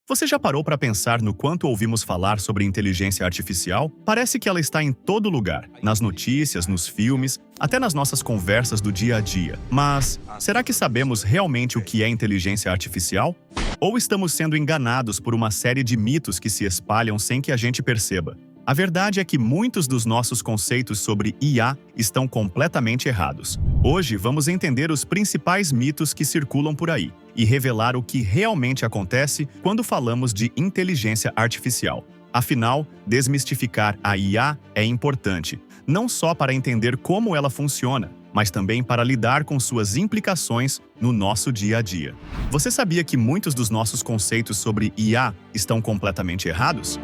Você já parou para pensar no quanto ouvimos falar sobre inteligência artificial? Parece que ela está em todo lugar, nas notícias, nos filmes, até nas nossas conversas do dia a dia. Mas será que sabemos realmente o que é inteligência artificial? Ou estamos sendo enganados por uma série de mitos que se espalham sem que a gente perceba? A verdade é que muitos dos nossos conceitos sobre IA estão completamente errados. Hoje vamos entender os principais mitos que circulam por aí e revelar o que realmente acontece quando falamos de inteligência artificial. Afinal, desmistificar a IA é importante, não só para entender como ela funciona, mas também para lidar com suas implicações no nosso dia a dia. Você sabia que muitos dos nossos conceitos sobre IA estão completamente errados?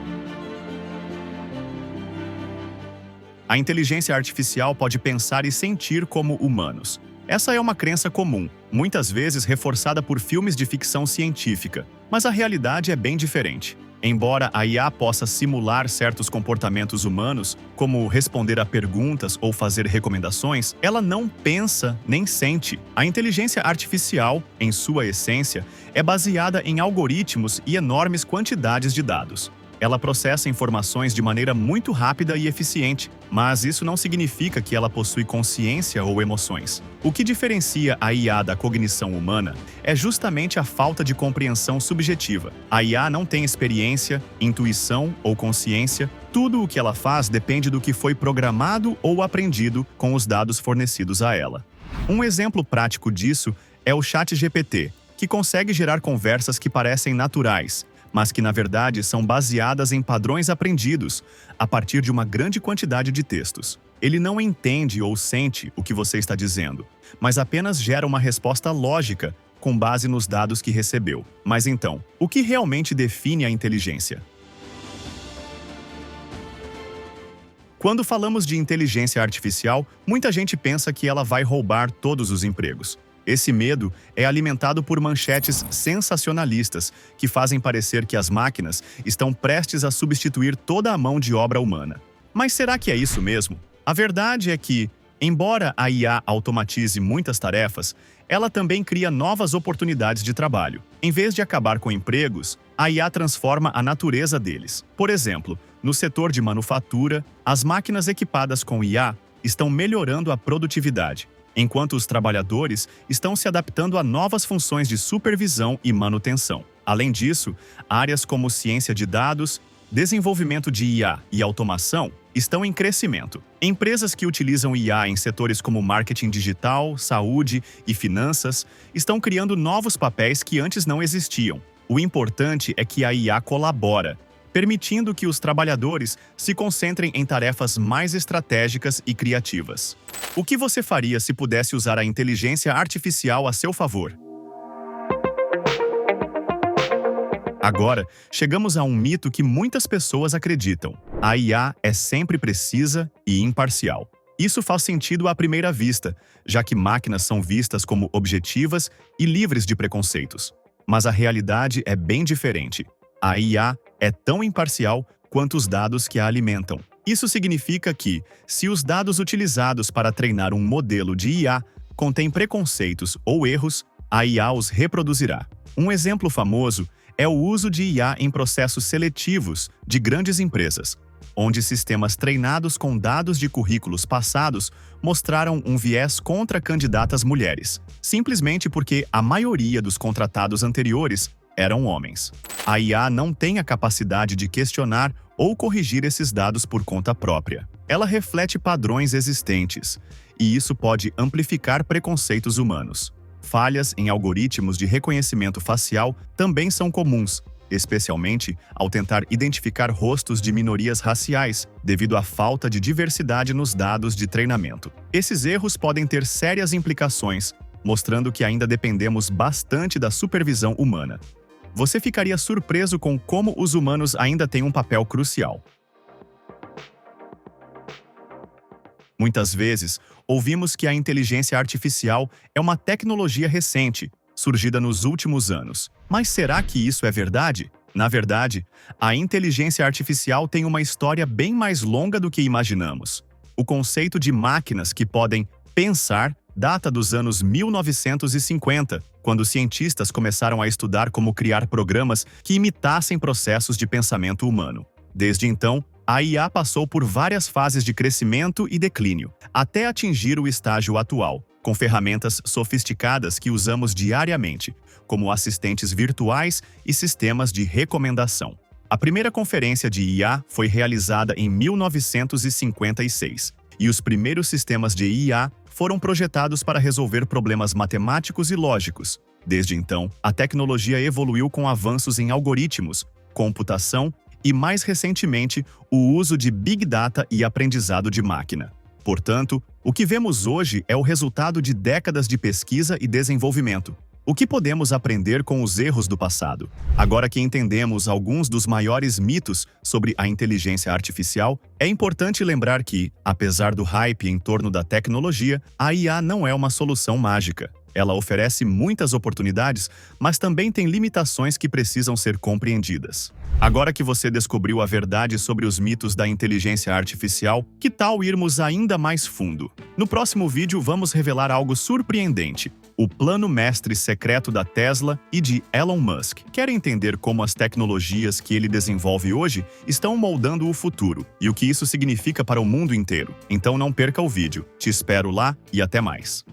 A inteligência artificial pode pensar e sentir como humanos. Essa é uma crença comum, muitas vezes reforçada por filmes de ficção científica, mas a realidade é bem diferente. Embora a IA possa simular certos comportamentos humanos, como responder a perguntas ou fazer recomendações, ela não pensa nem sente. A inteligência artificial, em sua essência, é baseada em algoritmos e enormes quantidades de dados. Ela processa informações de maneira muito rápida e eficiente, mas isso não significa que ela possui consciência ou emoções. O que diferencia a IA da cognição humana é justamente a falta de compreensão subjetiva. A IA não tem experiência, intuição ou consciência. Tudo o que ela faz depende do que foi programado ou aprendido com os dados fornecidos a ela. Um exemplo prático disso é o ChatGPT, que consegue gerar conversas que parecem naturais, mas que na verdade são baseadas em padrões aprendidos a partir de uma grande quantidade de textos. Ele não entende ou sente o que você está dizendo, mas apenas gera uma resposta lógica com base nos dados que recebeu. Mas então, o que realmente define a inteligência? Quando falamos de inteligência artificial, muita gente pensa que ela vai roubar todos os empregos. Esse medo é alimentado por manchetes sensacionalistas que fazem parecer que as máquinas estão prestes a substituir toda a mão de obra humana. Mas será que é isso mesmo? A verdade é que, embora a IA automatize muitas tarefas, ela também cria novas oportunidades de trabalho. Em vez de acabar com empregos, a IA transforma a natureza deles. Por exemplo, no setor de manufatura, as máquinas equipadas com IA estão melhorando a produtividade, enquanto os trabalhadores estão se adaptando a novas funções de supervisão e manutenção. Além disso, áreas como ciência de dados, desenvolvimento de IA e automação estão em crescimento. Empresas que utilizam IA em setores como marketing digital, saúde e finanças estão criando novos papéis que antes não existiam. O importante é que a IA colabora, permitindo que os trabalhadores se concentrem em tarefas mais estratégicas e criativas. O que você faria se pudesse usar a inteligência artificial a seu favor? Agora, chegamos a um mito que muitas pessoas acreditam. A IA é sempre precisa e imparcial. Isso faz sentido à primeira vista, já que máquinas são vistas como objetivas e livres de preconceitos. Mas a realidade é bem diferente. A IA é tão imparcial quanto os dados que a alimentam. Isso significa que, se os dados utilizados para treinar um modelo de IA contêm preconceitos ou erros, a IA os reproduzirá. Um exemplo famoso é o uso de IA em processos seletivos de grandes empresas, onde sistemas treinados com dados de currículos passados mostraram um viés contra candidatas mulheres, simplesmente porque a maioria dos contratados anteriores eram homens. A IA não tem a capacidade de questionar ou corrigir esses dados por conta própria. Ela reflete padrões existentes, e isso pode amplificar preconceitos humanos. Falhas em algoritmos de reconhecimento facial também são comuns, especialmente ao tentar identificar rostos de minorias raciais, devido à falta de diversidade nos dados de treinamento. Esses erros podem ter sérias implicações, mostrando que ainda dependemos bastante da supervisão humana. Você ficaria surpreso com como os humanos ainda têm um papel crucial. Muitas vezes, ouvimos que a inteligência artificial é uma tecnologia recente, surgida nos últimos anos. Mas será que isso é verdade? Na verdade, a inteligência artificial tem uma história bem mais longa do que imaginamos. O conceito de máquinas que podem pensar data dos anos 1950, quando cientistas começaram a estudar como criar programas que imitassem processos de pensamento humano. Desde então, a IA passou por várias fases de crescimento e declínio, até atingir o estágio atual, com ferramentas sofisticadas que usamos diariamente, como assistentes virtuais e sistemas de recomendação. A primeira conferência de IA foi realizada em 1956, e os primeiros sistemas de IA foram projetados para resolver problemas matemáticos e lógicos. Desde então, a tecnologia evoluiu com avanços em algoritmos, computação e, mais recentemente, o uso de Big Data e aprendizado de máquina. Portanto, o que vemos hoje é o resultado de décadas de pesquisa e desenvolvimento. O que podemos aprender com os erros do passado? Agora que entendemos alguns dos maiores mitos sobre a inteligência artificial, é importante lembrar que, apesar do hype em torno da tecnologia, a IA não é uma solução mágica. Ela oferece muitas oportunidades, mas também tem limitações que precisam ser compreendidas. Agora que você descobriu a verdade sobre os mitos da inteligência artificial, que tal irmos ainda mais fundo? No próximo vídeo vamos revelar algo surpreendente: o plano mestre secreto da Tesla e de Elon Musk. Quer entender como as tecnologias que ele desenvolve hoje estão moldando o futuro e o que isso significa para o mundo inteiro? Então não perca o vídeo. Te espero lá e até mais.